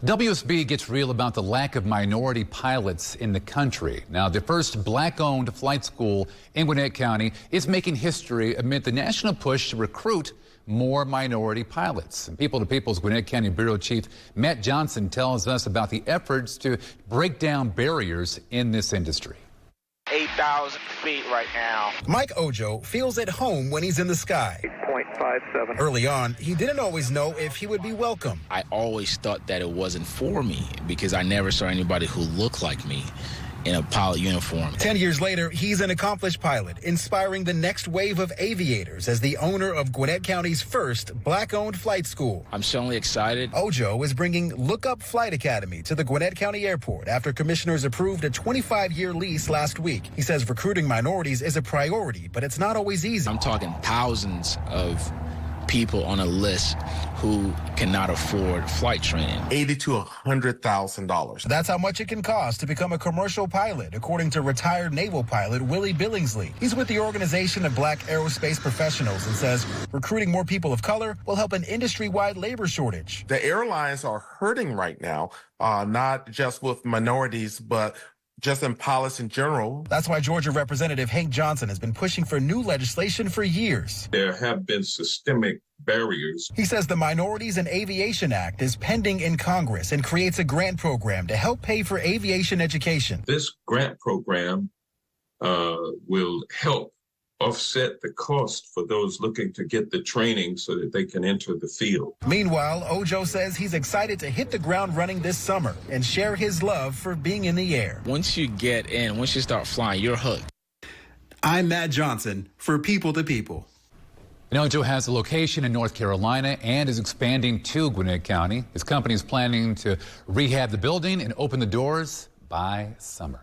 WSB gets real about the lack of minority pilots in the country. Now, the first black-owned flight school in Gwinnett County is making history amid the national push to recruit more minority pilots. And People to People's Gwinnett County Bureau Chief Matt Johnson tells us about the efforts to break down barriers in this industry. 8,000 feet right now. Mike Ojo feels at home when he's in the sky. 8.57. Early on, he didn't always know if he would be welcome. I always thought that it wasn't for me because I never saw anybody who looked like me in a pilot uniform. 10 years later, he's an accomplished pilot, inspiring the next wave of aviators as the owner of Gwinnett County's first black-owned flight school. I'm certainly excited. Ojo is bringing Look Up Flight Academy to the Gwinnett County Airport after commissioners approved a 25-year lease last week. He says recruiting minorities is a priority, but it's not always easy. I'm talking thousands of people on a list who cannot afford flight training. $80,000 to $100,000. That's how much it can cost to become a commercial pilot, according to retired naval pilot Willie Billingsley. He's with the Organization of Black Aerospace Professionals and says recruiting more people of color will help an industry-wide labor shortage. The airlines are hurting right now, not just with minorities, but just in pilots in general. That's why Georgia Representative Hank Johnson has been pushing for new legislation for years. There have been systemic barriers. He says the Minorities and Aviation Act is pending in Congress and creates a grant program to help pay for aviation education. This grant program will help offset the cost for those looking to get the training so that they can enter the field. Meanwhile, Ojo says he's excited to hit the ground running this summer and share his love for being in the air. Once you get in, once you start flying, you're hooked. I'm Matt Johnson for People to People. Ojo has a location in North Carolina and is expanding to Gwinnett County. His company is planning to rehab the building and open the doors by summer.